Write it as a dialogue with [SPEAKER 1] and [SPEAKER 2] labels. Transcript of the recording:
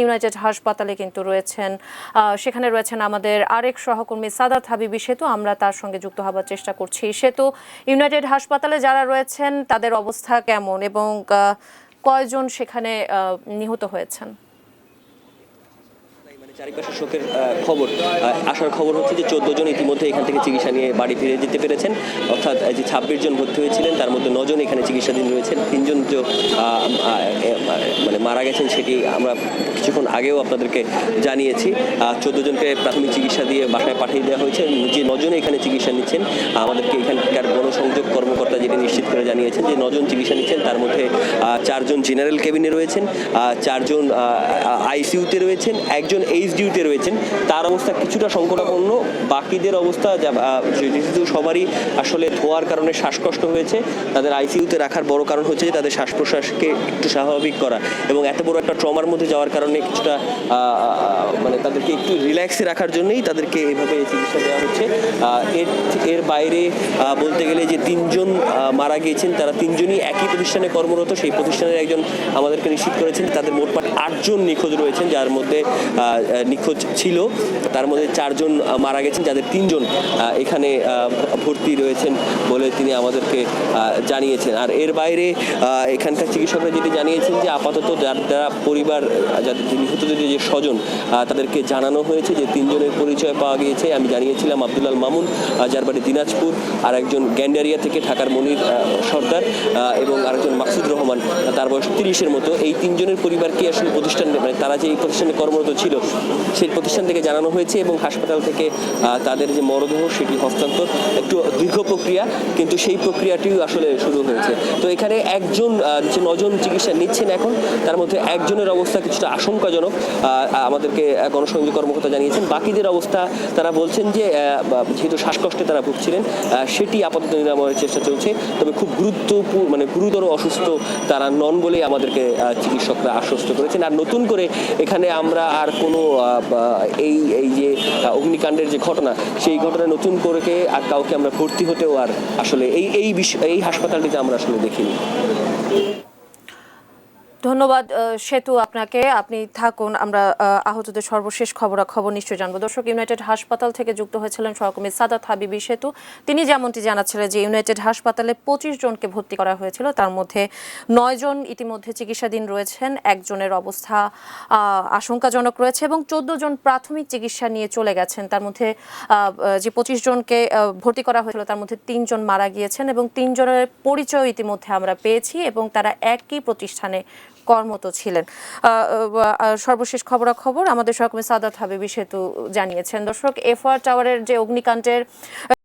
[SPEAKER 1] United হাসপাতালে কিন্তু রয়েছেন, সেখানে রয়েছেন আমাদের আরেক সহকর্মী সাদাত হাবিবি সেতু। আমরা তার সঙ্গে যুক্ত হবার চেষ্টা করছি। সেতু, ইউনাইটেড হাসপাতালে যারা রয়েছেন তাদের অবস্থা কেমন এবং কয়জন সেখানে নিহত হয়েছেন?
[SPEAKER 2] চারিপাশে শোকের খবর আসার খবর হচ্ছে যে 14 জন ইতিমধ্যে এখান থেকে চিকিৎসা নিয়ে বাড়ি ফিরে যেতে পেরেছেন। অর্থাৎ যে 26 জন ভর্তি হয়েছিলেন তার মধ্যে 9 জন এখানে চিকিৎসাধীন রয়েছেন। 3 জন যে মানে মারা গেছেন সেটি আমরা কিছুক্ষণ আগেও আপনাদেরকে জানিয়েছি। 14 জনকে প্রাথমিক চিকিৎসা দিয়ে বাসায় পাঠিয়ে দেওয়া হয়েছে। যে 9 জন এখানে চিকিৎসা নিচ্ছেন আমাদেরকে এখানকার গণসংযোগ কর্মকর্তা যেটি নিশ্চিত করে জানিয়েছেন যে 9 জন চিকিৎসা নিচ্ছেন, তার মধ্যে 4 জন জেনারেল কেবিনে রয়েছেন, 4 জন আইসিইউতে রয়েছেন, একজন এইচডিইউতে রয়েছেন। তার অবস্থা কিছুটা সংকটাপন্ন। বাকিদের অবস্থা যেহেতু সবারই আসলে ধোয়ার কারণে শ্বাসকষ্ট হয়েছে, তাদের আইসিইউতে রাখার বড় কারণ হচ্ছে যে তাদের শ্বাস প্রশ্বাসকে একটু স্বাভাবিক করা এবং এত বড় একটা ট্রমার মধ্যে যাওয়ার কারণে কিছুটা মানে তাদেরকে একটু রিল্যাক্সে রাখার জন্যই তাদেরকে এভাবে চিকিৎসা দেওয়া হচ্ছে। এর বাইরে বলতে গেলে যে 3 জন মারা গিয়েছেন তারা 3 জনই একই প্রতিষ্ঠানে কর্মরত। সেই প্রতিষ্ঠানের একজন আমাদেরকে নিশ্চিত করেছেন তাদের মোটমাট 8 জন নিখোঁজ রয়েছেন, যার মধ্যে নিখোঁজ ছিল তার মধ্যে 4 জন মারা গেছেন, যাদের 3 জন এখানে ভর্তি রয়েছেন বলে তিনি আমাদেরকে জানিয়েছেন। আর এর বাইরে এখানকার চিকিৎসকরা যেটি জানিয়েছেন যে আপাতত যারা পরিবার যাদের নিহতদের যে স্বজন তাদেরকে জানানো হয়েছে যে 3 জনের পরিচয় পাওয়া গিয়েছে। আমি জানিয়েছিলাম আব্দুল মামুন, যার বাড়ি দিনাজপুর, আর একজন গ্যান্ডারিয়া থেকে ঢাকার মনির সর্দার এবং আরেকজন মাকসুদ রহমান, তার বয়স 30-এর মতো। এই 3 জনের পরিবারকে আসলে প্রতিষ্ঠান মানে তারা যে এই প্রতিষ্ঠানে কর্মরত ছিল সেই প্রতিষ্ঠান থেকে জানানো হয়েছে এবং হাসপাতাল থেকে তাদের যে মরদেহ সেটি হস্তান্তর একটু দীর্ঘ প্রক্রিয়া, কিন্তু সেই প্রক্রিয়াটিও আসলে শুরু হয়েছে। তো এখানে একজন যে 9 জন চিকিৎসা নিচ্ছেন এখন, তার মধ্যে একজনের অবস্থা কিছুটা আশঙ্কাজনক আমাদেরকে গণসংযোগ কর্মকর্তা জানিয়েছেন। বাকিদের অবস্থা তারা বলছেন যে যেহেতু শ্বাসকষ্টে তারা ভুগছিলেন সেটি আপাতত নিরাময়ের চেষ্টা চলছে, তবে খুব গুরুতর অসুস্থ তারা নন বলেই আমাদেরকে চিকিৎসকরা আশ্বস্ত করেছেন। আর নতুন করে এখানে আমরা আর কোনো এই যে অগ্নিকাণ্ডের যে ঘটনা সেই ঘটনায় নতুন করে আর কাউকে আমরা ভর্তি হতেও আর আসলে এই হাসপাতালটিতে আমরা আসলে দেখিনি।
[SPEAKER 1] ধন্যবাদ সেতু আপনাকে, আপনি থাকুন, আমরা আহতদের সর্বশেষ খবরাখবর নিশ্চয়ই জানবো। দর্শক, ইউনাইটেড হাসপাতাল থেকে যুক্ত হয়েছিলেন সহকর্মী সাদাত হাবিবি সেতু। তিনি যেমনটি জানাচ্ছিলেন যে ইউনাইটেড হাসপাতালে 25 জনকে ভর্তি করা হয়েছিল, তার মধ্যে 9 জন ইতিমধ্যে চিকিৎসাধীন রয়েছেন, একজনের অবস্থা আশঙ্কাজনক রয়েছে এবং 14 জন প্রাথমিক চিকিৎসা নিয়ে চলে গেছেন। তার মধ্যে যে 25 জনকে ভর্তি করা হয়েছিল তার মধ্যে 3 জন মারা গিয়েছেন এবং 3 জনের পরিচয় ইতিমধ্যে আমরা পেয়েছি এবং তারা একই প্রতিষ্ঠানে কর্মরত ছিলেন। সর্বশেষ খবরাখবর আমাদের সহকর্মী সাদাত হাবিবি সেতু জানিয়েছেন। দর্শক, এফআর টাওয়ারের যে অগ্নিকাণ্ডের